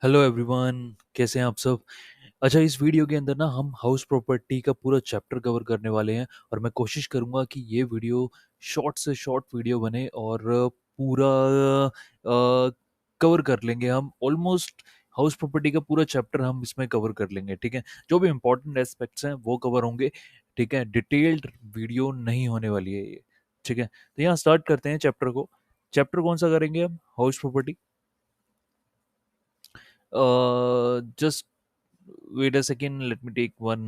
Hello everyone, कैसे हैं आप सब। अच्छा, इस वीडियो के अंदर ना हम हाउस प्रॉपर्टी का पूरा चैप्टर कवर करने वाले हैं। और मैं कोशिश करूंगा कि ये वीडियो शॉर्ट से शॉर्ट वीडियो बने और पूरा कवर कर लेंगे हम ऑलमोस्ट। हाउस प्रॉपर्टी का पूरा चैप्टर हम इसमें कवर कर लेंगे, ठीक है। जो भी इंपॉर्टेंट एस्पेक्ट्स हैं वो कवर होंगे, ठीक है। डिटेल्ड वीडियो नहीं होने वाली है ये, ठीक है। तो यहाँ स्टार्ट करते हैं चैप्टर को। चैप्टर कौन सा करेंगे हम? House property. Just wait a second, let me take one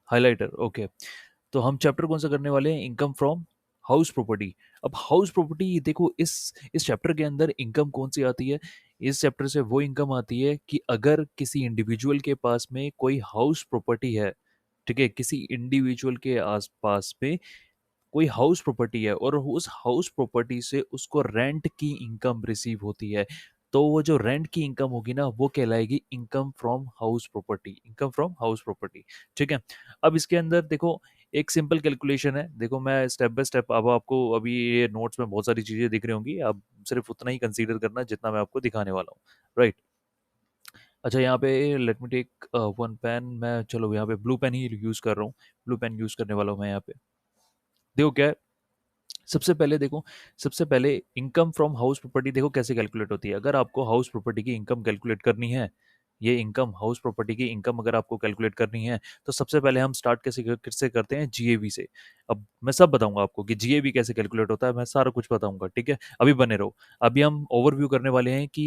highlighter. Okay, तो हम चैप्टर कौन सा करने वाले हैं? Income from house property. अब हाउस प्रॉपर्टी देखो, इस चैप्टर के अंदर इनकम कौन सी आती है? इस चैप्टर से वो इनकम आती है कि अगर किसी इंडिविजुअल के पास में कोई हाउस प्रॉपर्टी है, ठीक है, किसी इंडिविजुअल के आसपास में कोई हाउस प्रॉपर्टी है और उस हाउस प्रॉपर्टी से उसको रेंट की इनकम रिसीव होती है, तो वो जो रेंट की इनकम होगी ना वो कहलाएगी income from house property. Income from house property, ठीक है। अब इसके अंदर देखो, एक सिंपल कैलकुलेशन है। देखो मैं स्टेप बाय स्टेप, अब आपको अभी ये नोट्स में बहुत सारी चीजें दिख रही होंगी, आप सिर्फ उतना ही कंसीडर करना जितना मैं आपको दिखाने वाला हूँ, राइट। अच्छा, यहाँ पे let me take one pen. मैं चलो यहाँ पे ब्लू पेन ही यूज कर रहा हूँ। ब्लू पेन यूज करने वाला हूँ मैं यहाँ पे। देखो क्या है, सबसे पहले देखो, सबसे पहले इनकम फ्रॉम हाउस प्रॉपर्टी देखो कैसे कैलकुलेट होती है। अगर आपको हाउस प्रॉपर्टी की इनकम कैलकुलेट करनी है, ये इनकम हाउस प्रॉपर्टी की इनकम अगर आपको कैलकुलेट करनी है, तो सबसे पहले हम स्टार्ट कैसे करते हैं? जीएवी से। अब मैं सब बताऊंगा आपको कि जीएवी कैसे कैलकुलेट होता है, मैं सारा कुछ बताऊंगा, ठीक है। अभी बने रहो। अभी हम ओवरव्यू करने वाले हैं कि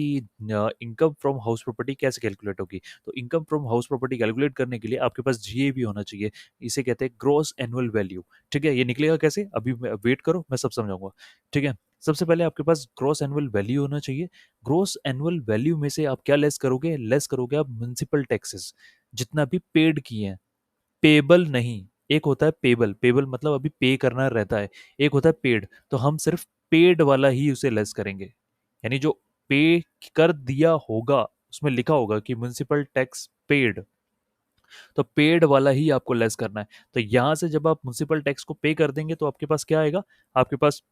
इनकम फ्रॉम हाउस प्रॉपर्टी कैसे कैलकुलेट होगी। तो income from house property calculate करने के लिए आपके पास जीएवी होना चाहिए। इसे कहते हैं ग्रॉस एनुअल वैल्यू, ठीक है। ये निकलेगा कैसे? अभी वेट करो, मैं सब समझाऊंगा, ठीक है। सबसे पहले आपके पास ग्रॉस एनुअल वैल्यू होना चाहिए। ग्रॉस एनुअल वैल्यू में से आप क्या लेस करोगे? लेस करोगे आप म्युनिसिपल टैक्सेस, जितना भी पेड किए हैं। पेबल नहीं, एक होता है पेबल। पेबल मतलब अभी पे करना रहता है। एक होता है पेड, तो हम सिर्फ पेड वाला ही उसे लेस करेंगे। यानी जो पे कर दिया होगा, उसमें लिखा होगा कि म्युनिसिपल टैक्स पेड, तो पेड वाला ही आपको लेस करना है। तो यहां से जब आप म्युनिसिपल टैक्स को पे कर देंगे तो आपके पास क्या आएगा? आपके पास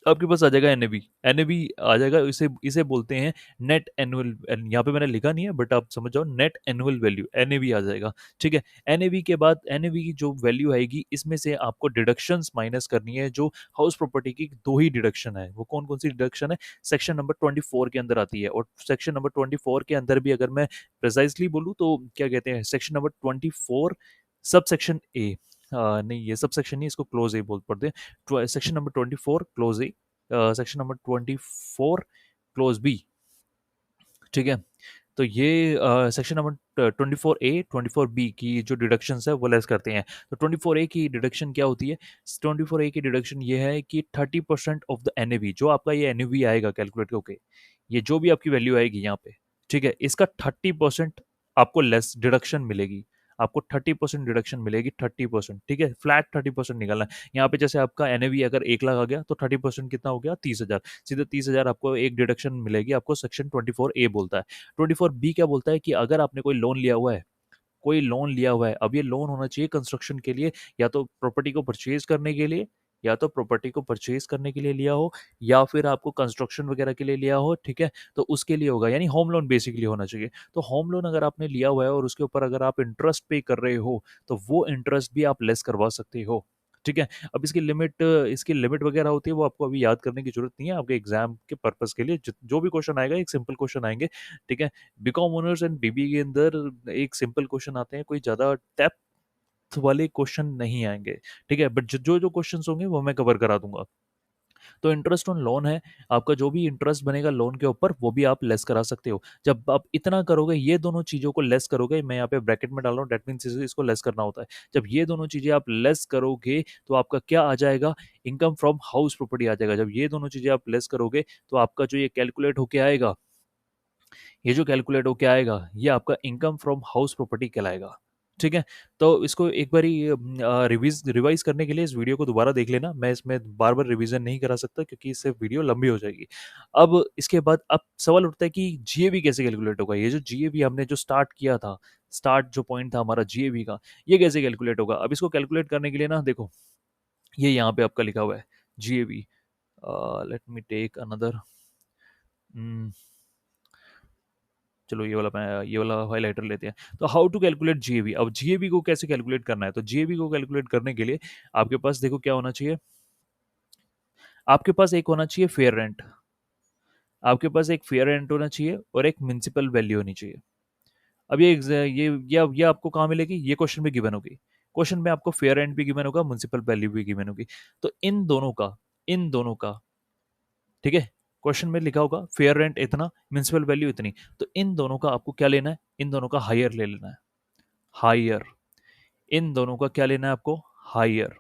आपके पास आ जाएगा एनएवी। एनएवी आ जाएगा, इसे इसे बोलते हैं नेट एनुअल। यहाँ पे मैंने लिखा नहीं है बट आप समझ जाओ, नेट एनुअल वैल्यू एनएवी आ जाएगा, ठीक है। एनएवी के बाद एनएवी की जो वैल्यू आएगी, इसमें से आपको डिडक्शंस माइनस करनी है। जो हाउस प्रॉपर्टी की दो ही डिडक्शन है, वो कौन कौन सी डिडक्शन है? सेक्शन नंबर 24 के अंदर आती है। और सेक्शन नंबर 24 के अंदर भी अगर मैं प्रिसाइजली बोलूँ तो क्या कहते हैं, section number 24 sub section A, नहीं ये सब सेक्शन नहीं, इसको क्लोज ए बोल पड़ते हैं। सेक्शन नंबर 24 क्लोज ए, सेक्शन नंबर 24 क्लोज बी, ठीक है। तो ये सेक्शन नंबर 24 ए 24 बी की जो डिडक्शंस है वो लेस करते हैं। तो 24 ए की डिडक्शन क्या होती है? 24 ए की डिडक्शन ये है कि 30% ऑफ द एनएवी, जो आपका ये एनएवी आएगा कैलकुलेट होके, ये जो भी आपकी वैल्यू आएगी यहाँ पे, ठीक है, इसका 30% आपको लेस डिडक्शन मिलेगी। आपको 30% डिडक्शन मिलेगी, 30%, ठीक है। फ्लैट 30% निकालना है यहाँ पे। जैसे आपका एनएवी अगर 1 लाख आ गया तो 30% कितना हो गया? 30,000। सीधे 30,000 आपको एक डिडक्शन मिलेगी, आपको सेक्शन 24 ए बोलता है। 24 बी क्या बोलता है कि अगर आपने कोई लोन लिया हुआ है, कोई लोन लिया हुआ है, अब ये लोन होना चाहिए कंस्ट्रक्शन के लिए, या तो प्रॉपर्टी को परचेज करने के लिए, या तो प्रॉपर्टी को परचेज करने के लिए लिया हो, या फिर आपको कंस्ट्रक्शन वगैरह के लिए लिया हो, ठीक है। तो उसके लिए होगा, यानी होम लोन बेसिकली होना चाहिए। तो होम लोन अगर आपने लिया हुआ है और उसके ऊपर अगर आप इंटरेस्ट पे कर रहे हो, तो वो इंटरेस्ट भी आप लेस करवा सकते हो, ठीक है। अब इसकी लिमिट वगैरह होती है, वो आपको अभी याद करने की जरूरत नहीं है। आपके एग्जाम के पर्पस के लिए जो भी क्वेश्चन आएगा, एक सिंपल क्वेश्चन आएंगे, ठीक है। बीकॉम ऑनर्स एंड बीबी के अंदर एक सिंपल क्वेश्चन आते हैं, कोई ज्यादा डेप्थ वाले क्वेश्चन नहीं आएंगे, ठीक है। बट जो जो क्वेश्चंस होंगे वो मैं कवर करा दूंगा। तो इंटरेस्ट ऑन लोन है, आपका जो भी इंटरेस्ट बनेगा लोन के ऊपर वो भी आप लेस करा सकते हो। जब आप इतना करोगे, ये दोनों चीजों को लेस करोगे, मैं यहाँ पे ब्रैकेट में डाल रहा हूँ, डेट मीन्स इसको लेस करना होता है। जब ये दोनों चीजें आप लेस करोगे तो आपका क्या आ जाएगा? इनकम फ्रॉम हाउस प्रॉपर्टी आ जाएगा। जब ये दोनों चीजें आप लेस करोगे तो आपका जो ये कैलकुलेट होके आएगा, ये जो कैलकुलेट होके आएगा, ये आपका इनकम फ्रॉम हाउस प्रॉपर्टी कहलाएगा, ठीक है। तो इसको एक बारी रिवाइज करने के लिए इस वीडियो को दोबारा देख लेना। मैं इसमें बार बार रिवीजन नहीं करा सकता क्योंकि इससे वीडियो लंबी हो जाएगी। अब इसके बाद अब सवाल उठता है कि जीएवी कैसे कैलकुलेट होगा? ये जो जीएवी हमने जो स्टार्ट किया था, स्टार्ट जो पॉइंट था हमारा जीएवी का, ये कैसे कैलकुलेट होगा? अब इसको कैलकुलेट करने के लिए ना देखो, ये यहाँ पे आपका लिखा हुआ है GAV. Let me take another. चलो ये वाला हाइलाइटर लेते हैं। तो हाउ टू कैलकुलेट जीएवी। अब जीएवी को कैसे कैलकुलेट करना है, तो जीएवी को कैलकुलेट करने के लिए आपके पास देखो क्या होना चाहिए, आपके पास एक होना चाहिए फेयर रेंट, आपके पास एक फेयर रेंट होना चाहिए और एक म्यूनसिपल वैल्यू होनी चाहिए। अब ये आपको कहाँ मिलेगी, ये क्वेश्चन में गिवन होगी। क्वेश्चन में आपको फेयर रेंट भी गिवन होगा, म्यूनसिपल वैल्यू भी गिवन होगी। तो इन दोनों का ठीक है, क्वेश्चन में लिखा होगा फेयर रेंट इतना, म्यूनसिपल वैल्यू इतनी। तो इन दोनों का आपको क्या लेना है, इन दोनों का हायर ले लेना है, हायर। इन दोनों का क्या लेना है आपको, हायर।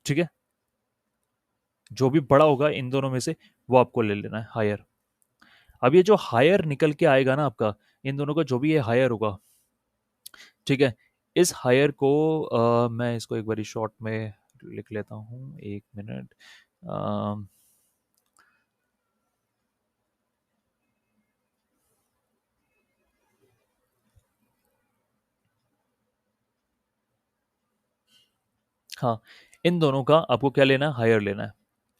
ठीक है, जो भी बड़ा होगा इन दोनों में से वो आपको ले लेना है हायर। अब ये जो हायर निकल के आएगा ना आपका, इन दोनों का जो भी ये हायर होगा, ठीक है, इस हायर को मैं इसको एक बारी शॉर्ट में लिख लेता हूँ, 1 मिनट। अ, हाँ, इन दोनों का आपको क्या लेना है, हायर लेना है,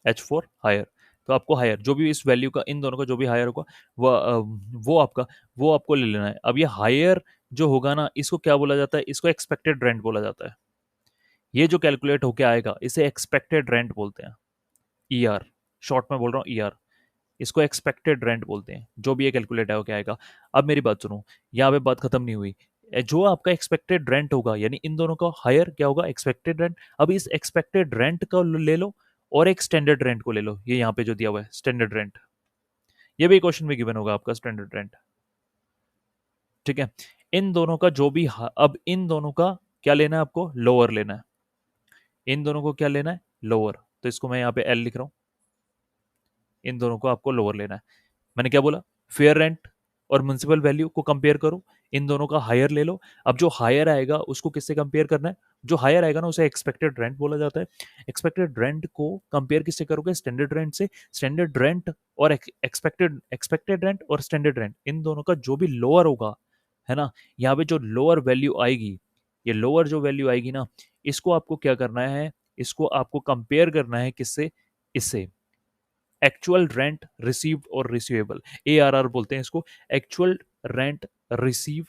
H4 हायर। तो आपको हायर जो भी इस वैल्यू का, इन दोनों का जो भी हायर होगा वो वो आपका, वो आपको ले लेना है। अब ये हायर जो होगा ना, इसको क्या बोला जाता है, इसको एक्सपेक्टेड रेंट बोला जाता है। ये जो कैलकुलेट होके आएगा इसे एक्सपेक्टेड रेंट बोलते हैं, ईआर, शॉर्ट में बोल रहा हूँ ईआर। इसको एक्सपेक्टेड रेंट बोलते हैं, जो भी ये कैलकुलेट होके आएगा। अब मेरी बात सुनो, यहाँ पे बात खत्म नहीं हुई। जो आपका एक्सपेक्टेड रेंट होगा, यानी इन दोनों का हायर क्या होगा, एक्सपेक्टेड रेंट। अब इस एक्सपेक्टेड रेंट को ले लो और एक स्टैंडर्ड रेंट को ले लो, ये यहाँ पे जो दिया हुआ है स्टैंडर्ड रेंट, ये भी क्वेश्चन में गिवन होगा आपका स्टैंडर्ड रेंट। ठीक है, इन दोनों का जो भी अब इन दोनों का क्या लेना है आपको, लोअर लेना है। इन दोनों को क्या लेना है, लोअर। तो इसको मैं यहाँ पे एल लिख रहा हूँ, इन दोनों को आपको लोअर लेना है। मैंने क्या बोला, फेयर रेंट और म्यूनसिपल वैल्यू को कंपेयर करो, इन दोनों का हायर ले लो। अब जो हायर आएगा उसको किससे कंपेयर करना है, जो हायर आएगा ना उसे एक्सपेक्टेड रेंट बोला जाता है। एक्सपेक्टेड रेंट को कंपेयर किससे करोगे, स्टैंडर्ड रेंट से। स्टैंडर्ड रेंट और एक्सपेक्टेड एक्सपेक्टेड रेंट और स्टैंडर्ड रेंट, इन दोनों का जो भी लोअर होगा, है ना, यहाँ पे जो लोअर वैल्यू आएगी, ये लोअर जो वैल्यू आएगी ना, इसको आपको क्या करना है, इसको आपको कंपेयर करना है किससे, इससे, एक्चुअल रेंट रिसीव्ड और रिसीवेबल, एआरआर बोलते हैं इसको, एक्चुअल रेंट रिसीव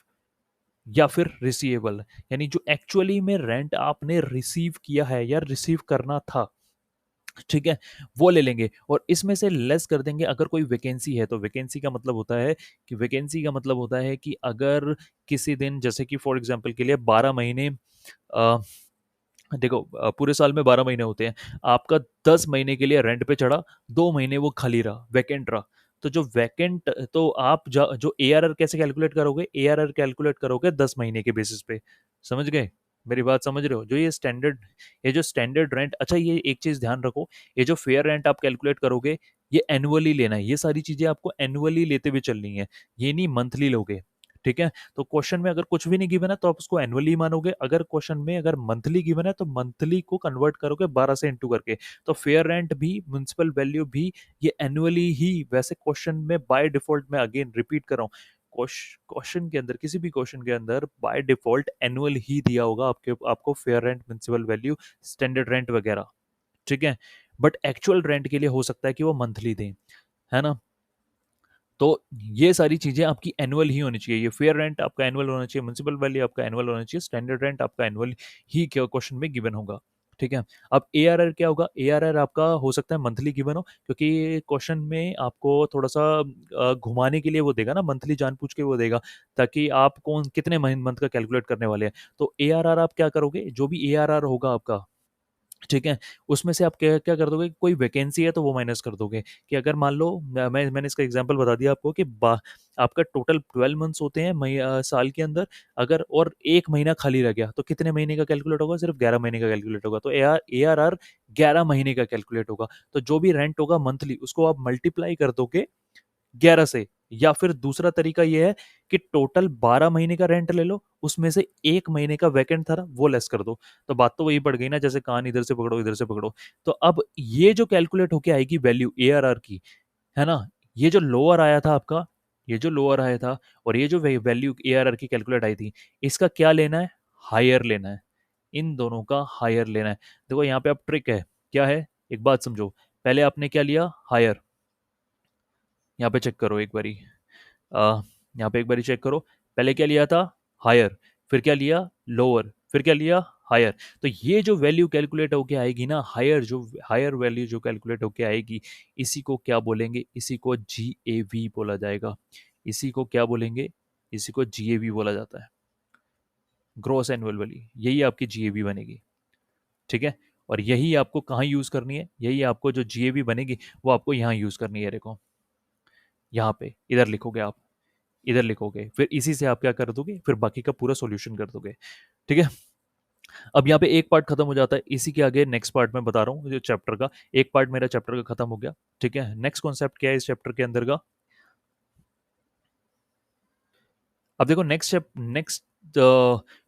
या फिर रिसीवेबल, यानी जो एक्चुअली में रेंट आपने रिसीव किया है या रिसीव करना था, ठीक है, वो ले लेंगे और इसमें से लेस कर देंगे अगर कोई वैकेंसी है। तो वैकेंसी का मतलब होता है कि, वैकेंसी का मतलब होता है कि अगर किसी दिन, जैसे कि फॉर एग्जांपल के लिए 12 महीने, देखो पूरे साल में 12 महीने होते हैं, आपका 10 महीने के लिए रेंट पे चढ़ा, 2 महीने वो खाली रहा, वैकेंट रहा। तो जो वैकेंट, तो आप जो एआरआर कैसे कैलकुलेट करोगे, एआरआर कैलकुलेट करोगे 10 महीने के बेसिस पे। समझ गए, मेरी बात समझ रहे हो, जो ये स्टैंडर्ड, ये जो स्टैंडर्ड रेंट, अच्छा ये एक चीज ध्यान रखो, ये जो फेयर रेंट आप कैलकुलेट करोगे, ये एनुअली लेना है, ये सारी चीजें आपको एनुअली लेते हुए चलनी है, ये नहीं मंथली लोगे। ठीक है, तो क्वेश्चन में अगर कुछ भी नहीं गिवन है तो आप उसको एनुअली मानोगे, अगर क्वेश्चन में अगर मंथली गिवन है तो मंथली को कन्वर्ट करोगे 12 से इंटू करके। तो फेयर रेंट भी, म्यूनसिपल वैल्यू भी, ये एनुअली ही, वैसे क्वेश्चन में बाय डिफॉल्ट, में अगेन रिपीट कर रहा हूँ, क्वेश्चन के अंदर, किसी भी क्वेश्चन के अंदर बाय डिफॉल्ट एनुअल ही दिया होगा आपके, आपको fair rent, municipal value, standard rent वगैरह। ठीक है, बट एक्चुअल रेंट के लिए हो सकता है कि वो मंथली दें, है ना। तो ये सारी चीजें आपकी एनुअल ही होनी चाहिए, ये फेयर रेंट आपका एनुअल होना चाहिए, म्यूनसिपल वैल्यू आपका एनुअल होना चाहिए, स्टैंडर्ड रेंट आपका एनुअल ही क्वेश्चन में गिवन होगा। ठीक है, अब एआरआर क्या होगा, एआरआर आपका हो सकता है मंथली गिवन हो, क्योंकि क्वेश्चन में आपको थोड़ा सा घुमाने के लिए वो देगा ना, मंथली जानबूझ के वो देगा, ताकि आप कौन कितने मंथ का कैलकुलेट करने वाले हैं। तो एआरआर आप क्या करोगे, जो भी एआरआर होगा आपका, ठीक है, उसमें से आप क्या क्या कर दोगे, कोई वैकेंसी है तो वो माइनस कर दोगे। कि अगर मान लो, मैंने इसका एग्जांपल बता दिया आपको कि आपका टोटल 12 मंथ्स होते हैं साल के अंदर, अगर और 1 महीना खाली रह गया तो कितने महीने का कैलकुलेट होगा, सिर्फ 11 महीने का कैलकुलेट होगा। तो ए आर आर 11 महीने का कैलकुलेट होगा। तो जो भी रेंट होगा मंथली, उसको आप मल्टीप्लाई कर दोगे 11 से, या फिर दूसरा तरीका ये है कि टोटल 12 महीने का रेंट ले लो, उसमें से 1 महीने का वैकेंट था वो लेस कर दो। तो बात तो वही पड़ गई ना, जैसे कान इधर से पकड़ो इधर से पकड़ो। तो अब ये जो कैलकुलेट होके आएगी वैल्यू एआरआर की, है ना, ये जो लोअर आया था आपका, ये जो लोअर आया था, और ये जो वैल्यू एआरआर की कैलकुलेट आई थी, इसका क्या लेना है, हायर लेना है, इन दोनों का हायर लेना है। देखो यहाँ पे अब ट्रिक है, क्या है, एक बात समझो, पहले आपने क्या लिया, हायर, यहाँ पे चेक करो एक बारी, यहाँ पे एक बार चेक करो, पहले क्या लिया था, हायर, फिर क्या लिया, लोअर, फिर क्या लिया, हायर। तो ये जो वैल्यू कैलकुलेट होके आएगी ना, हायर जो हायर वैल्यू जो कैलकुलेट होके आएगी, इसी को क्या बोलेंगे, इसी को GAV बोला जाएगा। इसी को क्या बोलेंगे, इसी को GAV बोला जाता है, ग्रॉस एनुअल वैल्यू। यही आपकी GAV बनेगी, ठीक है। और यही आपको कहाँ यूज करनी है, यही आपको जो GAV बनेगी वो आपको यहाँ यूज करनी है। देखो यहाँ पे इधर लिखोगे आप, इधर लिखोगे, फिर इसी से आप क्या कर दोगे, फिर बाकी का पूरा सॉल्यूशन कर दोगे, ठीक है। अब यहाँ पे एक पार्ट खत्म हो जाता है, इसी के आगे नेक्स्ट पार्ट में बता रहा हूँ, जो चैप्टर का एक पार्ट मेरा चैप्टर का खत्म हो गया, ठीक है। नेक्स्ट कॉन्सेप्ट क्या है इस चैप्टर के अंदर का, अब देखो नेक्स्ट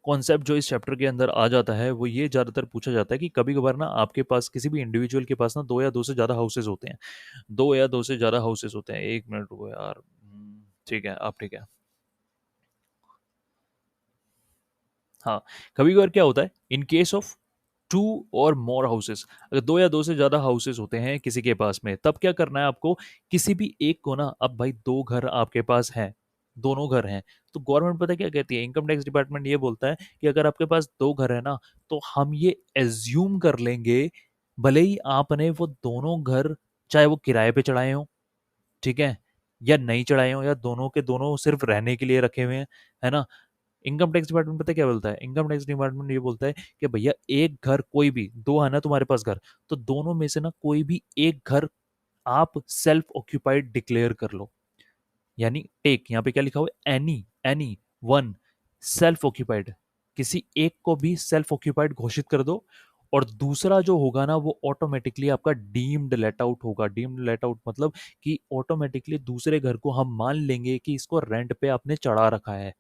कॉन्सेप्ट जो इस चैप्टर के अंदर आ जाता है वो ये ज़्यादातर पूछा जाता है कि कभी कभार ना आपके पास किसी भी इंडिविजुअल के पास ना दो या दो से ज़्यादा हाउसेज होते हैं, दो या दो से ज़्यादा हाउसेज होते हैं। एक मिनट रुको यार, ठीक है आप, ठीक है। हाँ, कभी कभार क्या होता है, इन केस ऑफ टू और मोर हाउसेस, अगर दो या दो से ज्यादा हाउसेस होते हैं किसी के पास में, तब क्या करना है आपको, किसी भी एक को ना, अब भाई दो घर आपके पास हैं, दोनों घर हैं, तो गवर्नमेंट पता है क्या कहती है, इनकम टैक्स डिपार्टमेंट ये बोलता है कि अगर आपके पास दो घर है ना, तो हम ये एज्यूम कर लेंगे, भले ही आपने वो दोनों घर चाहे वो किराए पे चढ़ाए हो, ठीक है, या नहीं चढ़ाए हो, या दोनों के दोनों सिर्फ रहने के लिए रखे हुए हैं, है ना। इनकम टैक्स डिपार्टमेंट पता है क्या बोलता है, इनकम टैक्स डिपार्टमेंट ये बोलता है कि भैया एक घर, कोई भी दो है ना तुम्हारे पास घर, तो दोनों में से ना कोई भी एक घर आप सेल्फ ऑक्यूपाइड डिक्लेयर कर लो। यानी टेक, यहाँ पे क्या लिखा हुआ है, any any one self occupied, किसी एक को भी सेल्फ ऑक्यूपाइड घोषित कर दो, और दूसरा जो होगा ना वो ऑटोमेटिकली आपका डीम्ड लेट आउट होगा। डीम्ड लेट आउट मतलब कि ऑटोमेटिकली दूसरे घर को हम मान लेंगे कि इसको रेंट पे आपने चढ़ा रखा है,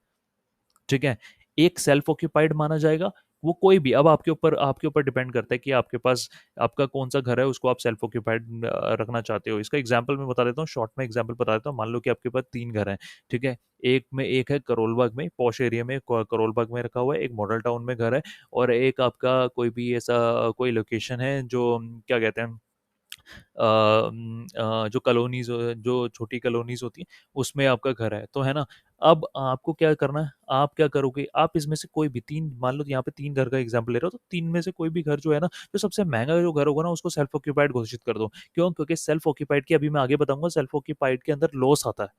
ठीक है। एक सेल्फ ऑक्यूपाइड माना जाएगा, वो कोई भी, अब आपके ऊपर डिपेंड करता है कि आपके पास आपका कौन सा घर है, उसको आप सेल्फ ऑक्यूपाइड रखना चाहते हो। इसका एग्जांपल मैं बता देता हूँ, शॉर्ट में एग्जांपल बता देता हूँ। मान लो कि आपके पास तीन घर हैं, ठीक है। एक है करोल बाग में, पॉश एरिया में, करोल बाग में रखा हुआ है। एक मॉडल टाउन में घर है, और एक आपका कोई भी ऐसा कोई लोकेशन है जो क्या कहते हैं, जो कॉलोनीज, जो छोटी कॉलोनीज होती हैं, उसमें आपका घर है, तो है ना। अब आपको क्या करना है, आप क्या करोगे, आप इसमें से कोई भी तीन, मान लो यहाँ पे तीन घर का एग्जांपल ले रहा हो, तो तीन में से कोई भी घर जो है ना, जो सबसे महंगा जो घर होगा ना, उसको सेल्फ ऑक्यूपाइड घोषित कर दो। क्यों, क्योंकि सेल्फ ऑक्यूपाइड की अभी मैं आगे बताऊंगा, सेल्फ ऑक्यूपाइड के अंदर लॉस आता है,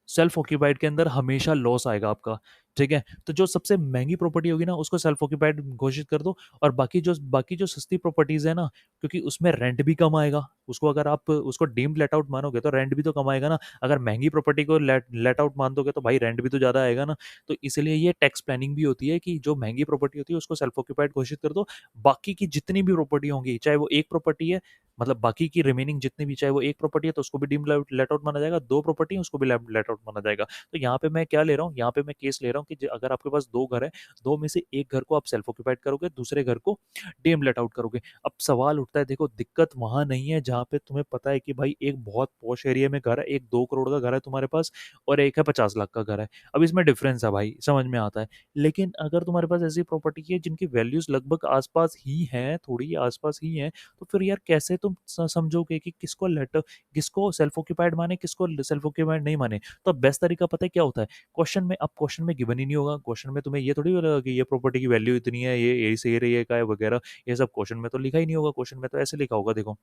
सेल्फ ऑक्यूपाइड के अंदर हमेशा लॉस आएगा आपका, ठीक है। तो जो सबसे महंगी प्रॉपर्टी होगी ना, उसको सेल्फ ऑक्यूपाइड घोषित कर दो, और बाकी जो सस्ती प्रॉपर्टीज है ना, क्योंकि उसमें रेंट भी कम आएगा, उसको अगर आप उसको डीम्ड लेट आउट मानोगे तो रेंट भी तो कम आएगा ना। अगर महंगी प्रॉपर्टी को लेट आउट मान दोगे तो भाई रेंट भी तो ज्यादा आएगा ना। तो इसलिए ये टैक्स प्लानिंग भी होती है कि जो महंगी प्रॉपर्टी होती है उसको सेल्फ ऑक्यूपाइड घोषित कर दो, बाकी की जितनी भी प्रॉपर्टी होंगी, चाहे वो एक प्रॉपर्टी है, मतलब बाकी की रिमेनिंग जितनी भी, चाहे वो एक प्रॉपर्टी है तो उसको भी डीम लेट आउट माना जाएगा, दो प्रॉपर्टी है उसको भी लेट आउट माना जाएगा। तो यहाँ पे मैं क्या ले रहा हूँ, यहाँ पे मैं केस ले रहा हूँ कि अगर आपके पास दो घर है, दो में से एक घर को आप सेल्फ ऑक्यूपाइड करोगे, दूसरे घर को डीम लेट आउट करोगे। अब सवाल उठता है, देखो दिक्कत वहां नहीं है जहाँ पे तुम्हें पता है कि भाई एक बहुत पॉश एरिया में घर है, एक 2 करोड़ का घर है तुम्हारे पास, और एक है 50 लाख का घर है। अब इसमें डिफरेंस है भाई, समझ में आता है। लेकिन अगर तुम्हारे पास ऐसी प्रॉपर्टी है जिनकी वैल्यूज लगभग आसपास ही हैं, थोड़ी आसपास ही हैं, तो फिर यार कैसे तुम समझोगे कि किसको सेल्फ ऑक्यूपाइड माने, किसको सेल्फ ऑक्यूपाइड नहीं माने। तो बेस्ट तरीका पता है क्या होता है, क्वेश्चन में, अब क्वेश्चन में गिवन ही नहीं होगा, क्वेश्चन में तुम्हें ये थोड़ी बोलेगा कि ये प्रॉपर्टी की वैल्यू इतनी है, ये यही से ये का है वगैरह, ये सब क्वेश्चन में तो लिखा ही नहीं होगा। क्वेश्चन में तो ऐसे लिखा होगा, देखो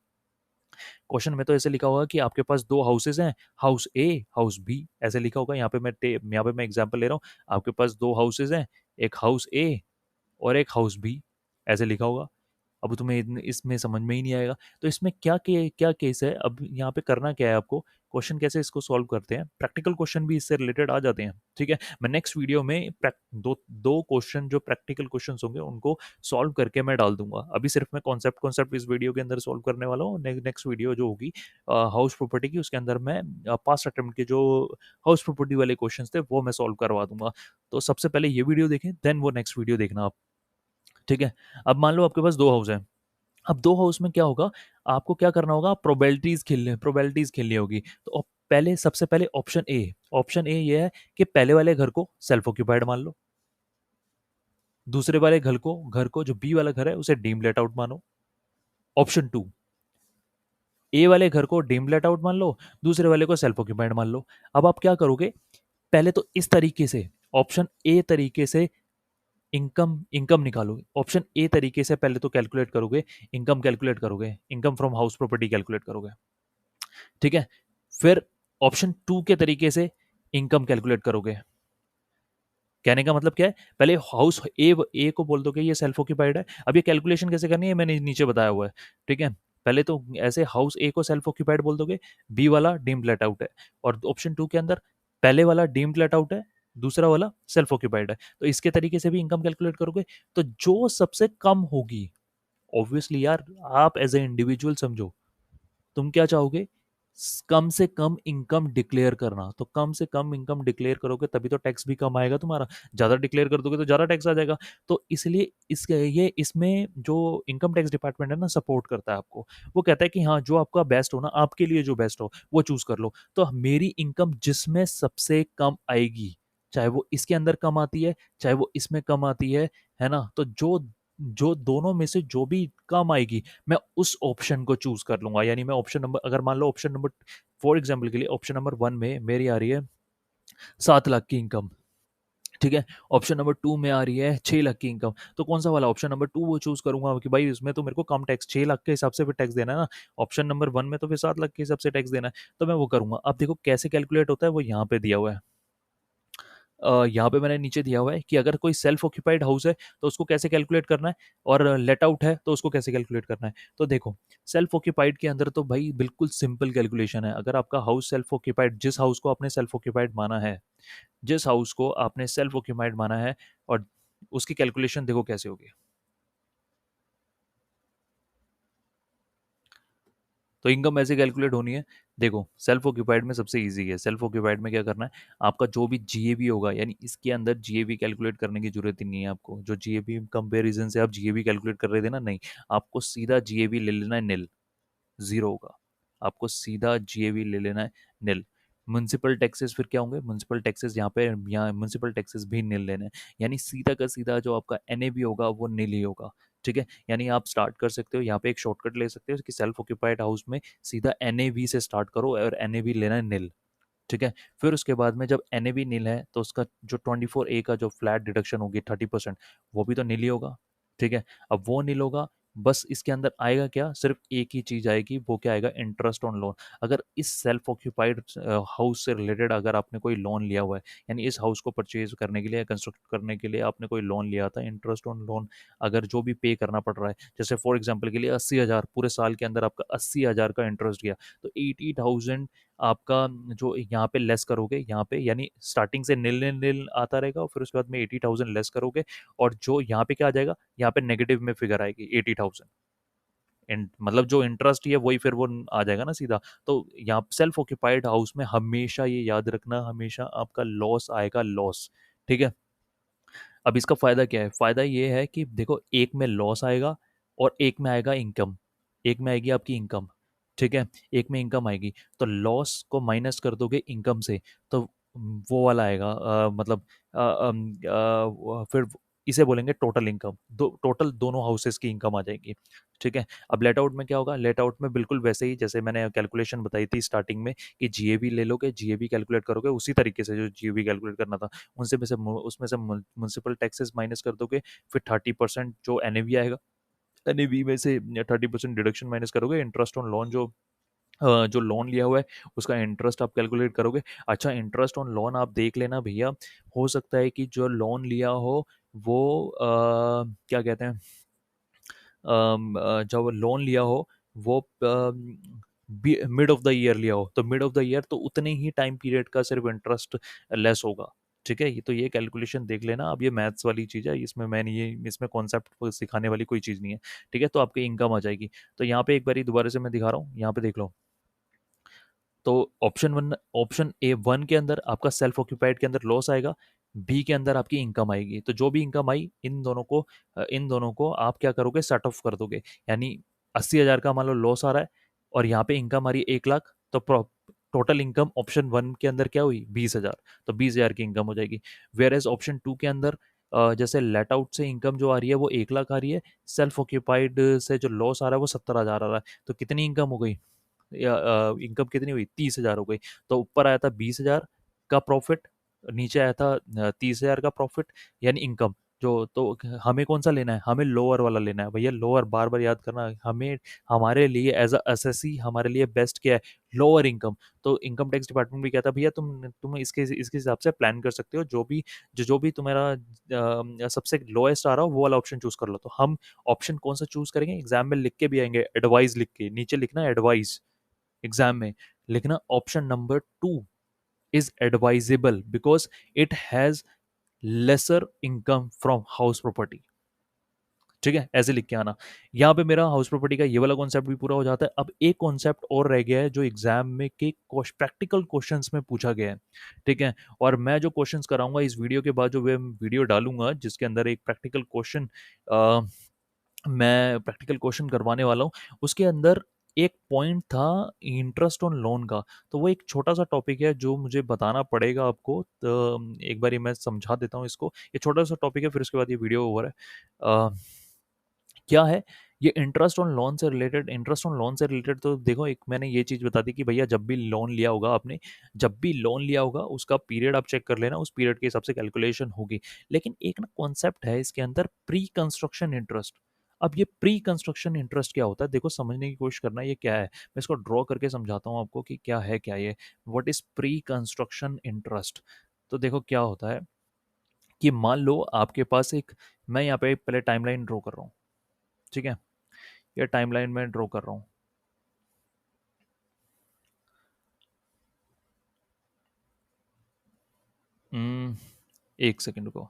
क्वेश्चन में तो ऐसे लिखा होगा कि आपके पास दो हाउसेज हैं, हाउस ए हाउस बी, ऐसे लिखा होगा। यहाँ पे मैं एग्जांपल ले रहा हूँ, आपके पास दो हाउसेज हैं, एक हाउस ए और एक हाउस बी, ऐसे लिखा होगा। अब तुम्हें इसमें समझ में ही नहीं आएगा। तो इसमें क्या केस है, अब यहाँ पे करना क्या है आपको, क्वेश्चन कैसे इसको सॉल्व करते हैं, प्रैक्टिकल क्वेश्चन भी इससे रिलेटेड आ जाते हैं, ठीक है। मैं नेक्स्ट वीडियो में दो दो क्वेश्चन जो प्रैक्टिकल क्वेश्चन होंगे उनको सॉल्व करके मैं डाल दूंगा। अभी सिर्फ मैं कॉन्सेप्ट कॉन्सेप्ट इस वीडियो के अंदर सॉल्व करने वाला हूँ। नेक्स्ट वीडियो जो होगी हाउस प्रॉपर्टी की, उसके अंदर मैं पास्ट अटेम्प्ट के जो हाउस प्रॉपर्टी वाले क्वेश्चन थे वो मैं सॉल्व करवा दूंगा। तो सबसे पहले ये वीडियो देखें, देन वो नेक्स्ट वीडियो देखना आप, ठीक है। अब मान लो आपके पास दो हाउस है, अब दो हाउस में क्या होगा, आपको क्या करना होगा, प्रोबेबिलिटीज खेलनी होगी। तो पहले, सबसे पहले ऑप्शन ए ये है कि पहले वाले घर को सेल्फ ऑक्यूपाइड मान लो, दूसरे वाले घर को जो बी वाला घर है उसे डीम लेट आउट मानो। ऑप्शन टू, ए वाले घर को डीम लेट आउट मान लो, दूसरे वाले को सेल्फ ऑक्यूपाइड मान लो। अब आप क्या करोगे, पहले तो इस तरीके से, ऑप्शन ए तरीके से इनकम इनकम निकालोगे, ऑप्शन ए तरीके से पहले तो कैलकुलेट करोगे, इनकम कैलकुलेट करोगे, income from house property calculate करोगे, ठीक है। फिर ऑप्शन टू के तरीके से इनकम कैलकुलेट करोगे। कहने का मतलब क्या है, पहले हाउस ए को बोल दोगे ये सेल्फ ऑक्यूपाइड है। अब ये कैलकुलेशन कैसे करनी है मैंने नीचे बताया हुआ है, ठीक है। पहले तो ऐसे हाउस ए को सेल्फ ऑक्यूपाइड बोल दोगे, बी वाला डीम्ड लेट आउट है, और ऑप्शन टू के अंदर पहले वाला डीम्ड लेट आउट है, दूसरा वाला सेल्फ ऑक्यूपाइड है, तो इसके तरीके से भी इनकम कैलकुलेट करोगे। तो जो सबसे कम होगी, ऑब्वियसली यार, आप एज ए इंडिविजुअल समझो, तुम क्या चाहोगे, कम से कम इनकम डिक्लेयर करना, तो कम से कम इनकम डिक्लेयर करोगे तभी तो टैक्स भी कम आएगा तुम्हारा, ज्यादा डिक्लेयर कर दोगे तो ज्यादा टैक्स आ जाएगा। तो इसलिए इसके ये इसमें जो इनकम टैक्स डिपार्टमेंट है ना, सपोर्ट करता है आपको। वो कहता है कि हाँ, जो आपका बेस्ट हो ना, आपके लिए जो बेस्ट हो वो चूज कर लो। तो मेरी इनकम जिसमें सबसे कम आएगी, चाहे वो इसके अंदर कम आती है, चाहे वो इसमें कम आती है ना, तो जो जो दोनों में से जो भी कम आएगी, मैं उस ऑप्शन को चूज कर लूंगा। यानी मैं ऑप्शन नंबर, अगर मान लो ऑप्शन नंबर, फॉर एग्जाम्पल के लिए ऑप्शन नंबर वन में मेरी आ रही है 7 लाख की इनकम, ठीक है, ऑप्शन नंबर टू में आ रही है 6 लाख की इनकम, तो कौन सा वाला ऑप्शन नंबर टू वो चूज करूंगा कि भाई इसमें तो मेरे को कम टैक्स, 6 लाख के हिसाब से फिर टैक्स देना है ना, ऑप्शन नंबर वन में तो फिर 7 लाख के हिसाब से टैक्स देना है, तो मैं वो करूंगा। अब देखो कैसे कैलकुलेट होता है, वो यहाँ पे दिया हुआ है। यहाँ पे मैंने नीचे दिया हुआ है कि अगर कोई सेल्फ ऑक्यूपाइड हाउस है तो उसको कैसे कैलकुलेट करना है, और लेट आउट है तो उसको कैसे कैलकुलेट करना है। तो देखो, सेल्फ ऑक्यूपाइड के अंदर तो भाई बिल्कुल सिंपल कैलकुलेशन है। अगर आपका हाउस सेल्फ ऑक्यूपाइड, जिस हाउस को आपने सेल्फ ऑक्यूपाइड माना है, जिस हाउस को आपने सेल्फ ऑक्यूपाइड माना है, और उसकी कैलकुलेशन देखो कैसे होगी। तो इनकम ऐसे कैलकुलेट होनी है। देखो, सेल्फ ऑक्यूपाइड में सबसे इजी है। सेल्फ ऑक्यूपाइड में क्या करना है, आपका जो भी जीएबी होगा, यानी इसके अंदर जीएबी कैलकुलेट करने की जरूरत ही नहीं है आपको। जो जीएबी कंपैरिजन से आप जीएबी कैलकुलेट कर रहे थे ना, नहीं, आपको सीधा जीएबी ले लेना है नील, जीरो होगा। आपको सीधा जीएबी ले लेना है नील। म्यूनसिपल टैक्सेस फिर क्या होंगे, म्यूनसिपल टैक्सेस यहाँ पे, यहाँ म्यूनसिपल टैक्सेस भी नील लेने हैं। यानी सीधा का सीधा जो आपका एनएबी होगा वो नील ही होगा, ठीक है। यानी आप स्टार्ट कर सकते हो, यहाँ पे एक शॉर्टकट ले सकते हो कि सेल्फ ऑक्यूपाइड हाउस में सीधा एनएवी से स्टार्ट करो, और एनएवी लेना है नील, ठीक है। फिर उसके बाद में जब एनएवी नील है तो उसका जो 24A का जो फ्लैट डिडक्शन होगी 30%, वो भी तो नील ही होगा, ठीक है। अब वो नील होगा, बस इसके अंदर आएगा क्या, सिर्फ एक ही चीज आएगी, वो क्या आएगा, इंटरेस्ट ऑन लोन। अगर इस सेल्फ ऑक्यूपाइड हाउस से रिलेटेड अगर आपने कोई लोन लिया हुआ है, यानी इस हाउस को परचेज करने के लिए, कंस्ट्रक्ट करने के लिए आपने कोई लोन लिया था, इंटरेस्ट ऑन लोन अगर जो भी पे करना पड़ रहा है, जैसे फॉर एग्जाम्पल के लिए 80,000, पूरे साल के अंदर आपका 80,000 का इंटरेस्ट गया, तो 80,000 आपका जो यहाँ पे लेस करोगे, यहाँ पे यानी स्टार्टिंग से नील नील नील आता रहेगा, और फिर उसके बाद में 80,000 लेस करोगे, और जो यहाँ पे क्या आ जाएगा, यहाँ पे नेगेटिव में फिगर आएगी 80,000। मतलब जो इंटरेस्ट है वही फिर वो आ जाएगा ना सीधा। तो यहाँ सेल्फ ऑक्यूपाइड हाउस में हमेशा ये याद रखना, हमेशा आपका लॉस आएगा, लॉस, ठीक है। अब इसका फायदा क्या है, फायदा ये है कि देखो, एक में लॉस आएगा और एक में आएगा इनकम, एक में आएगी आपकी इनकम, ठीक है, एक में इनकम आएगी। तो लॉस को माइनस कर दोगे इनकम से, तो वो वाला आएगा, मतलब फिर इसे बोलेंगे टोटल इनकम, टोटल दोनों हाउसेस की इनकम आ जाएगी, ठीक है। अब लेट आउट में क्या होगा, लेट आउट में बिल्कुल वैसे ही जैसे मैंने कैलकुलेशन बताई थी स्टार्टिंग में, कि जीएबी ले लोगे, जीएबी कैलकुलेट करोगे उसी तरीके से जो जीएबी कैलकुलेट करना था, उनसे में से उसमें से म्यूनसिपल टैक्सेस माइनस कर दोगे, फिर 30% जो एनएवी आएगा, एनएवी में से 30% डिडक्शन माइनस करोगे, इंटरेस्ट ऑन लोन जो लोन लिया हुआ है उसका इंटरेस्ट आप कैलकुलेट करोगे। अच्छा, इंटरेस्ट ऑन लोन आप देख लेना भैया, हो सकता है कि जो लोन लिया हो वो क्या कहते हैं, जब लोन लिया हो वो मिड ऑफ द ईयर लिया हो, तो मिड ऑफ द ईयर तो उतने ही टाइम पीरियड का सिर्फ इंटरेस्ट लेस होगा, ठीक है। ये तो ये कैलकुलेशन देख लेना। अब ये मैथ्स वाली चीज़ है, इसमें मैंने ये इसमें कॉन्सेप्ट सिखाने वाली कोई चीज़ नहीं है, ठीक है। तो आपकी इनकम आ जाएगी। तो यहाँ पे एक बारी दोबारा से मैं दिखा रहा हूँ, यहाँ पे देख लो। तो ऑप्शन ए वन के अंदर आपका सेल्फ ऑक्यूपाइड के अंदर लॉस आएगा, बी के अंदर आपकी इनकम आएगी। तो जो भी इनकम आई, इन दोनों को आप क्या करोगे, सेट ऑफ कर दोगे। यानी 80,000 का मान लो लॉस आ रहा है, और यहाँ पे इनकम आ रही है 1 लाख, तो टोटल इनकम ऑप्शन वन के अंदर क्या हुई, 20,000, तो 20,000 की इनकम हो जाएगी। वेयर एज ऑप्शन टू के अंदर जैसे लेट आउट से इनकम जो आ रही है वो 1 लाख आ रही है, सेल्फ ऑक्यूपाइड से जो लॉस आ रहा है वो 70,000 आ रहा है, तो कितनी इनकम हो गई, या इनकम कितनी हुई, 30,000 हो गई। तो ऊपर आया था 20,000 का प्रॉफिट, नीचे आया था 30,000 का प्रॉफिट यानी इनकम जो, तो हमें कौन सा लेना है, हमें लोअर वाला लेना है भैया, लोअर बार बार याद करना हमें, हमारे लिए एज अ एसएससी हमारे लिए बेस्ट क्या है, लोअर इनकम। तो इनकम टैक्स डिपार्टमेंट भी कहता है भैया तुम इसके हिसाब से प्लान कर सकते हो, जो भी तुम्हारा सबसे लोएस्ट आ रहा हो वो वाला ऑप्शन चूज कर लो। तो हम ऑप्शन कौन सा चूज करेंगे, एग्जाम में लिख के भी आएंगे, एडवाइस लिख के नीचे लिखना एडवाइस, एग्जाम में लिखना option number 2 is advisable because it has lesser income from house property। ठीक है, ऐसे लिख के आना। यहाँ पे मेरा हाउस प्रॉपर्टी का ये वाला कॉन्सेप्ट भी पूरा हो जाता है। अब एक कॉन्सेप्ट और रह गया है जो एग्जाम में के प्रैक्टिकल क्वेश्चंस में पूछा गया है। ठीक है, और मैं जो क्वेश्चंस कराऊंगा इस वीडियो के बाद, जो मैं वीडियो डालूंगा जिसके अंदर एक प्रैक्टिकल क्वेश्चन मैं प्रैक्टिकल क्वेश्चन करवाने वाला हूँ, उसके अंदर एक पॉइंट था इंटरेस्ट ऑन लोन का। तो वो एक छोटा सा टॉपिक है जो मुझे बताना पड़ेगा आपको, तो एक बार मैं समझा देता हूँ इसको। ये छोटा सा टॉपिक है, फिर उसके बाद ये वीडियो ओवर है। क्या है ये इंटरेस्ट ऑन लोन से रिलेटेड। तो देखो, एक मैंने ये चीज़ बता दी कि भैया जब भी लोन लिया होगा आपने, जब भी लोन लिया होगा उसका पीरियड आप चेक कर लेना, उस पीरियड के हिसाब से कैलकुलेशन होगी। लेकिन एक ना कॉन्सेप्ट है इसके अंदर, प्री कंस्ट्रक्शन इंटरेस्ट। अब ये प्री कंस्ट्रक्शन इंटरेस्ट क्या होता है, देखो समझने की कोशिश करना ये क्या है। मैं इसको ड्रॉ करके समझाता हूँ आपको कि क्या है, क्या ये what is pre construction interest. तो देखो क्या होता है कि मान लो आपके पास एक, मैं यहाँ पे पहले टाइमलाइन ड्रॉ कर रहा हूँ। ठीक है, ये टाइमलाइन में ड्रॉ कर रहा हूँ। हम्म, एक सेकंड को।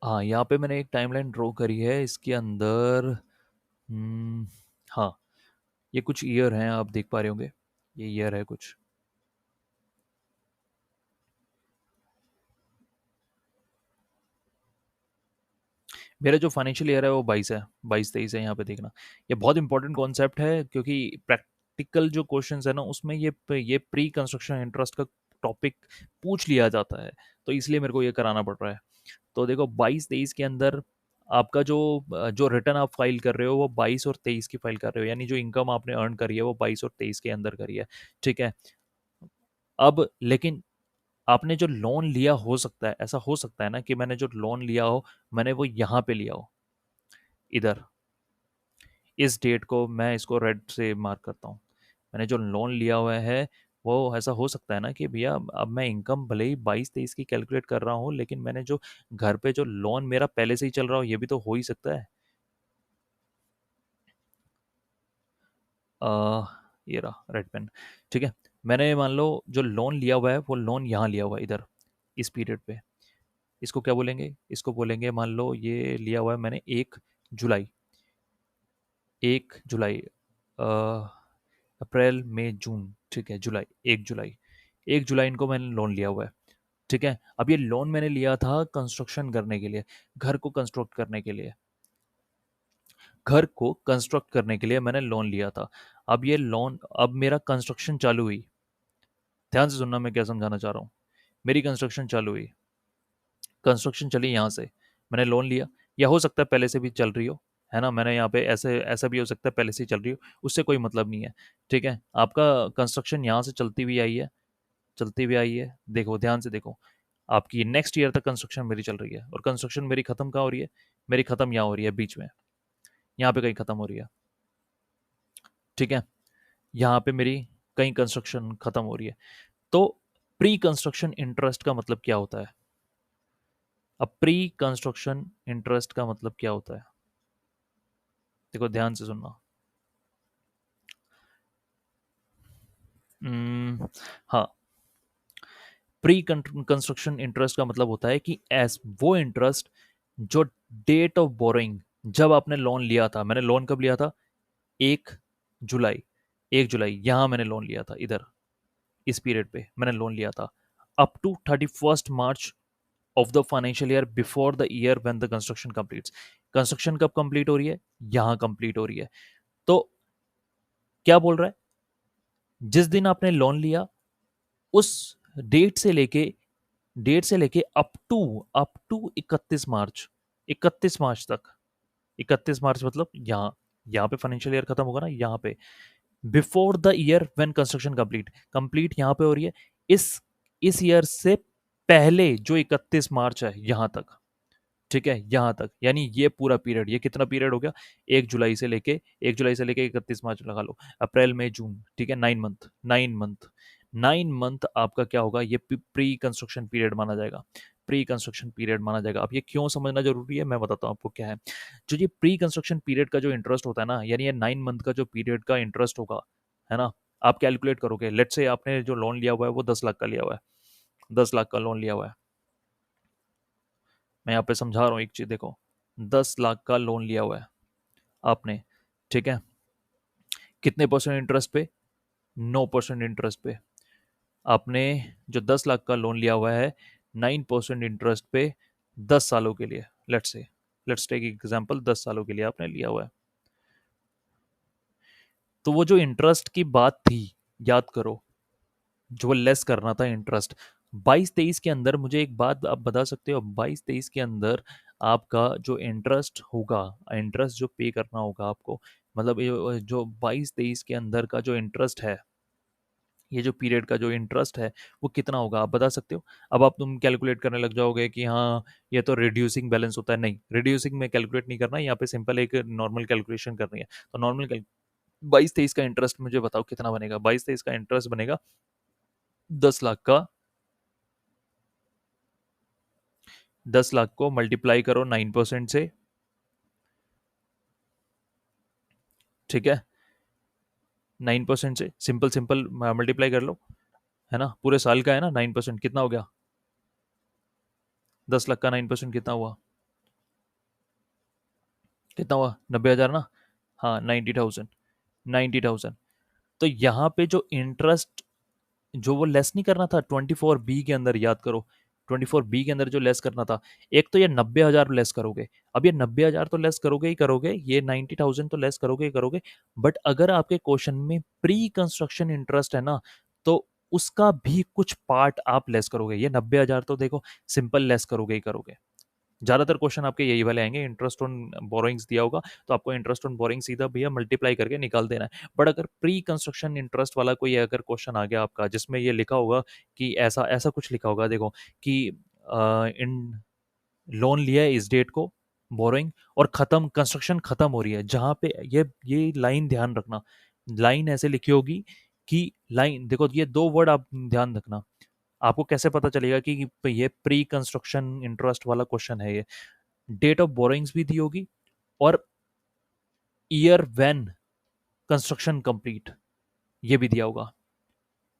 हाँ, यहाँ पे मैंने एक टाइमलाइन ड्रॉ करी है, इसके अंदर हम्म, हाँ, ये कुछ ईयर हैं, आप देख पा रहे होंगे, ये ईयर है कुछ। मेरा जो फाइनेंशियल ईयर है वो 22 है, 22-23 है, यहाँ पे देखना। ये बहुत इंपॉर्टेंट कॉन्सेप्ट है क्योंकि प्रैक्टिकल जो क्वेश्चंस है ना उसमें ये प्री कंस्ट्रक्शन इंटरेस्ट का टॉपिक पूछ लिया जाता है, तो इसलिए मेरे को ये कराना पड़ रहा है। तो देखो 22-23 के अंदर आपका जो जो रिटर्न आप फाइल कर रहे हो वो 22 और 23 की फाइल कर रहे हो, यानी जो इनकम आपने अर्न करी है वो 22 और 23 के अंदर करी है। ठीक है, अब लेकिन आपने जो लोन लिया, हो सकता है ऐसा हो सकता है ना कि मैंने जो लोन लिया हो मैंने वो यहाँ पे लिया हो, इधर इस डेट को मैं इसको रेड से मार्क करता हूँ। मैंने जो लोन लिया हुआ है वो ऐसा हो सकता है ना कि भैया अब मैं इनकम भले ही 22-23 की कैलकुलेट कर रहा हूँ, लेकिन मैंने जो घर पे जो लोन मेरा पहले से ही चल रहा हो, ये भी तो हो ही सकता है। आ, ये रहा रेड पेन। ठीक है, मैंने मान लो जो लोन लिया हुआ है वो लोन यहाँ लिया हुआ है इधर, इस पीरियड पे। इसको क्या बोलेंगे, इसको बोलेंगे, मान लो ये लिया हुआ है मैंने 1 जुलाई, 1 जुलाई, अप्रैल मई जून। ठीक है, जुलाई, 1 जुलाई, 1 जुलाई इनको मैंने लोन लिया हुआ है। ठीक है, अब ये लोन मैंने लिया था कंस्ट्रक्शन करने के लिए, घर को कंस्ट्रक्ट करने के लिए, घर को कंस्ट्रक्ट करने के लिए मैंने लोन लिया था। अब ये लोन, अब मेरा कंस्ट्रक्शन चालू हुई, ध्यान से सुनना मैं क्या समझाना चाह रहा हूँ। मेरी कंस्ट्रक्शन चालू हुई, कंस्ट्रक्शन चली यहाँ से, मैंने लोन लिया, या हो सकता है पहले से भी चल रही हो, है ना, मैंने यहाँ पे ऐसे ऐसा भी हो सकता है पहले से ही चल रही हो, उससे कोई मतलब नहीं है। ठीक है, आपका कंस्ट्रक्शन यहाँ से चलती हुई आई है, चलती हुई आई है, देखो ध्यान से देखो, आपकी नेक्स्ट ईयर तक कंस्ट्रक्शन मेरी चल रही है, और कंस्ट्रक्शन मेरी खत्म कहाँ हो रही है, मेरी खत्म यहाँ हो रही है बीच में, यहाँ पे कहीं खत्म हो रही है। ठीक है, यहाँ पे मेरी कहीं कंस्ट्रक्शन खत्म हो रही है। तो प्री कंस्ट्रक्शन इंटरेस्ट का मतलब क्या होता है, अब प्री कंस्ट्रक्शन इंटरेस्ट का मतलब क्या होता है, देखो ध्यान से सुनना। हम्म, हाँ, प्री कंस्ट्रक्शन इंटरेस्ट का मतलब होता है कि एस वो इंटरेस्ट जो डेट ऑफ बोरोइंग, जब आपने लोन लिया था, मैंने लोन कब लिया था, 1 जुलाई, 1 जुलाई यहाँ मैंने लोन लिया था, इधर इस पीरियड पे मैंने लोन लिया था, up to 31 March of the financial year before the year when the construction completes. Construction कब कंप्लीट हो रही है, यहाँ कंप्लीट हो रही है। तो क्या बोल रहा है, जिस दिन आपने लोन लिया उस डेट से लेके, अप टू 31 मार्च, 31 मार्च तक, 31 मार्च मतलब यहाँ, यहाँ पे फाइनेंशियल ईयर खत्म होगा ना, यहाँ पे before the year when construction complete, complete यहाँ पे हो रही है, इस ईयर से पहले जो 31 मार्च है यहाँ तक, ठीक है, यहाँ तक, यानी ये पूरा पीरियड, ये कितना पीरियड हो गया, 1 जुलाई से लेके 31 मार्च लगा लो, अप्रैल मई जून, ठीक है, 9 मंथ, 9 मंथ, 9 मंथ आपका क्या होगा, ये प्री कंस्ट्रक्शन पीरियड माना जाएगा, प्री कंस्ट्रक्शन पीरियड माना जाएगा। अब ये क्यों समझना जरूरी है, मैं बताता हूँ आपको क्या है। जो ये प्री कंस्ट्रक्शन पीरियड का जो इंटरेस्ट होता है ना, यानी ये 9 मंथ का जो पीरियड का इंटरेस्ट होगा, है ना, आप कैलकुलेट करोगे, लेट से आपने जो लोन लिया हुआ है वो 10 लाख का लिया हुआ है, 10 लाख का लोन लिया हुआ है, मैं यहाँ पे समझा रहा हूँ एक चीज, देखो, 10 लाख का लोन लिया हुआ है आपने, ठीक है, कितने परसेंट इंटरेस्ट पे, 9% इंटरेस्ट पे, आपने जो 10 लाख का लोन लिया हुआ है 9% इंटरेस्ट पे 10 सालों के लिए, लेट्स टेक एग्जांपल, 10 सालों के लिए आपने लिया हुआ है। तो वो जो इंटरेस्ट की बात थी, याद करो, जो लेस करना था इंटरेस्ट, 22-23 के अंदर, मुझे एक बात आप बता सकते हो, 22-23 के अंदर आपका जो इंटरेस्ट होगा, इंटरेस्ट जो पे करना होगा आपको, मतलब जो 22-23 के अंदर का जो इंटरेस्ट है, ये जो पीरियड का जो इंटरेस्ट है वो कितना होगा, आप बता सकते हो। अब आप तुम कैलकुलेट करने लग जाओगे कि हाँ ये तो रिड्यूसिंग बैलेंस होता है, नहीं, रिड्यूसिंग में कैलकुलेट नहीं करना, यहाँ पे सिंपल एक नॉर्मल कैलकुलेशन करनी है। तो नॉर्मल 22-23 का इंटरेस्ट मुझे बताओ कितना बनेगा, 22-23 का इंटरेस्ट बनेगा 10 लाख का, 10 लाख को मल्टीप्लाई करो 9% से, ठीक है, 9% से, सिंपल सिंपल मल्टीप्लाई कर लो, है ना, पूरे साल का है ना, 9% कितना हो गया, 10 लाख का 9% कितना हुआ, कितना हुआ, 90,000 ना, हाँ 90,000, 90,000। तो यहाँ पे जो इंटरेस्ट, जो वो लेस नहीं करना था 24B के अंदर, याद करो, 24B के अंदर जो लेस करना था, एक तो ये 90,000 लेस करोगे, अब ये 90,000 तो लेस करोगे ही करोगे, ये 90,000 तो लेस करोगे ही करोगे, बट अगर आपके क्वेश्चन में प्री कंस्ट्रक्शन इंटरेस्ट है ना, तो उसका भी कुछ पार्ट आप लेस करोगे, ये 90,000 तो देखो सिंपल लेस करोगे ही करोगे। ज्यादातर क्वेश्चन आपके यही वाले आएंगे, इंटरेस्ट ऑन बोरोइंग्स दिया होगा तो आपको इंटरेस्ट ऑन बोरोइंग सीधा भैया मल्टीप्लाई करके निकाल देना है। बट अगर प्री कंस्ट्रक्शन इंटरेस्ट वाला कोई अगर क्वेश्चन आ गया आपका, जिसमें ये लिखा होगा कि ऐसा ऐसा कुछ लिखा होगा, देखो कि इन लोन लिया है इस डेट को, बोरोइंग, और खत्म, कंस्ट्रक्शन खत्म हो रही है, जहां पे ये लाइन ध्यान रखना, लाइन ऐसे लिखी होगी कि, लाइन देखो, ये दो वर्ड आप ध्यान रखना, आपको कैसे पता चलेगा कि ये प्री कंस्ट्रक्शन इंटरेस्ट वाला क्वेश्चन है, ये डेट ऑफ बोरोइंग्स भी दी होगी, और ईयर व्हेन कंस्ट्रक्शन कंप्लीट ये भी दिया होगा,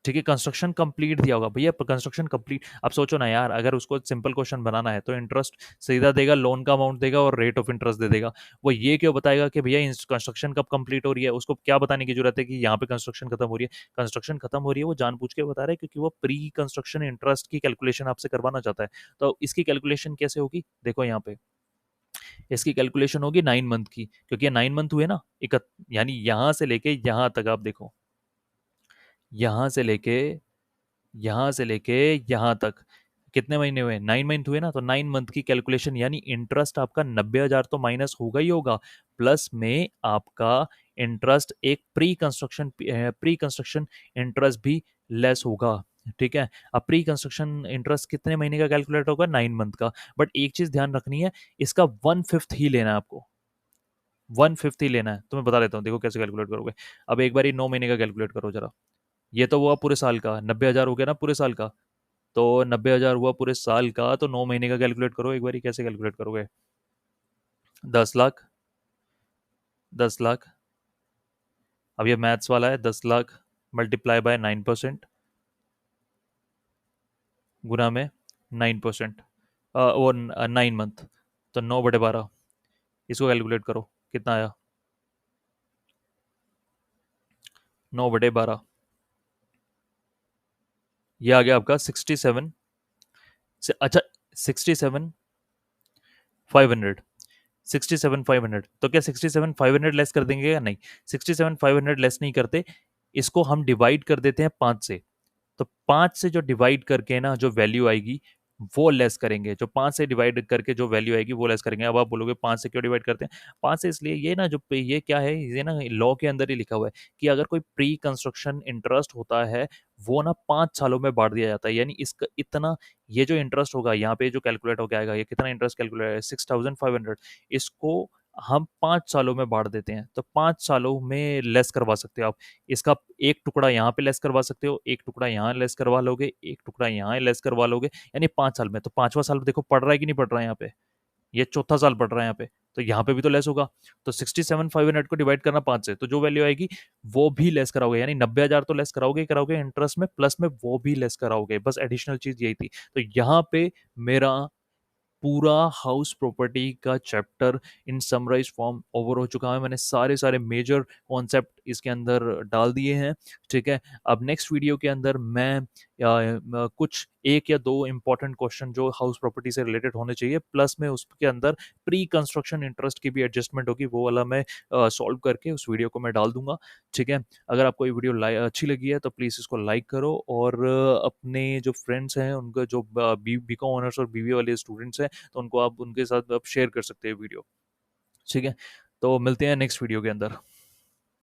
ठीक है, कंस्ट्रक्शन कंप्लीट दिया होगा भैया, कंस्ट्रक्शन कंप्लीट। अब सोचो ना यार, अगर उसको सिंपल क्वेश्चन बनाना है तो इंटरेस्ट सीधा देगा, लोन का अमाउंट देगा और रेट ऑफ इंटरेस्ट दे देगा, वो ये क्यों बताएगा कि भैया कंस्ट्रक्शन कब कंप्लीट हो रही है, उसको क्या बताने की जरूरत है कि यहाँ पे कंस्ट्रक्शन खत्म हो रही है, कंस्ट्रक्शन खत्म हो रही है, वो जानबूझ के बता रहा है क्योंकि वो प्री कंस्ट्रक्शन इंटरेस्ट की कैलकुलेशन आपसे करवाना चाहता है। तो इसकी कैलकुलेशन कैसे होगी, देखो यहाँ पे, इसकी कैलकुलेशन होगी 9 मंथ की, क्योंकि ये 9 मंथ हुए ना, यानी यहां से लेके यहां तक आप देखो, यहां से लेके यहां से लेके यहां तक कितने महीने हुए, 9 मंथ हुए ना, तो 9 मंथ की कैलकुलेशन, यानी इंटरेस्ट आपका 90,000 तो माइनस होगा ही होगा, प्लस में आपका इंटरेस्ट एक प्री कंस्ट्रक्शन इंटरेस्ट भी लेस होगा, ठीक है। अब प्री कंस्ट्रक्शन इंटरेस्ट कितने महीने का कैलकुलेट होगा, 9 मंथ का, बट एक चीज ध्यान रखनी है, इसका 1/5 ही लेना है आपको, 1/5 ही लेना है, तो मैं बता देता हूँ, देखो कैसे कैलकुलेट करोगे। अब एक बार 9 महीने का कैलकुलेट करो जरा, ये तो हुआ पूरे साल का, 90,000 हो गया ना पूरे साल का, तो 90,000 हुआ पूरे साल का, तो 9 महीने का कैलकुलेट करो एक बार, कैसे कैलकुलेट करोगे, 10 लाख, 10 लाख, अब ये मैथ्स वाला है, 10 लाख मल्टीप्लाई बाय 9% गुना में 9%, वो 9 मंथ, तो 9/12, इसको कैलकुलेट करो कितना आया, 9/12, ये आ गया आपका 67 से, अच्छा, 67,500, 67,500, तो क्या 67,500 लेस कर देंगे या नहीं, 67,500 लेस नहीं करते, इसको हम डिवाइड कर देते हैं 5 से, तो 5 से जो डिवाइड करके ना जो वैल्यू आएगी वो लेस करेंगे, जो 5 से डिवाइड करके जो वैल्यू आएगी वो लेस करेंगे। अब आप बोलोगे 5 से क्यों डिवाइड करते हैं? 5 से इसलिए, ये ना जो ये क्या है, ये ना लॉ के अंदर ही लिखा हुआ है कि अगर कोई प्री कंस्ट्रक्शन इंटरेस्ट होता है वो ना 5 सालों में बांट दिया जाता है। यानी इसका इतना, ये जो इंटरेस्ट होगा यहाँ पे जो कैलकुलेट होकर आएगा, ये कितना इंटरेस्ट कैलकुलेट है, 6,500, इसको हम 5 सालों में बांट देते हैं। तो 5 सालों में लेस करवा सकते हो आप। इसका एक टुकड़ा यहाँ पे लेस करवा सकते हो, एक टुकड़ा यहाँ लेस करवा लोगे, एक टुकड़ा यहाँ लेस करवा लोगे, यानी 5 साल में। तो पांचवा साल देखो पड़ रहा है कि नहीं पड़ रहा है यहाँ पे, ये चौथा साल पड़ रहा है यहाँ पे, तो यहाँ पे भी तो लेस होगा। तो 67,500 को डिवाइड करना 5 से, तो जो वैल्यू आएगी वो भी लेस कराओगे, यानी 90,000 तो लेस कराओगे कराओगे इंटरेस्ट में, प्लस में वो भी लेस कराओगे। बस एडिशनल चीज यही थी। तो यहाँ पे मेरा पूरा हाउस प्रॉपर्टी का chapter in summarise form over हो चुका है। मैंने सारे सारे मेजर कॉन्सेप्ट इसके अंदर डाल दिए हैं। ठीक है, अब नेक्स्ट वीडियो के अंदर मैं कुछ एक या दो इंपॉर्टेंट क्वेश्चन जो हाउस प्रॉपर्टी से रिलेटेड होने चाहिए, प्लस में उसके अंदर प्री कंस्ट्रक्शन इंटरेस्ट की भी एडजस्टमेंट होगी, वो वाला मैं सॉल्व करके उस वीडियो को मैं डाल दूंगा। ठीक है, अगर आपको ये वीडियो अच्छी लगी है तो प्लीज़ इसको लाइक करो, और अपने जो फ्रेंड्स हैं उनका जो बी कॉम ऑनर्स और बीबीए वाले स्टूडेंट्स हैं, तो उनको आप उनके साथ आप शेयर कर सकते हैं वीडियो। ठीक है, तो मिलते हैं नेक्स्ट वीडियो के अंदर।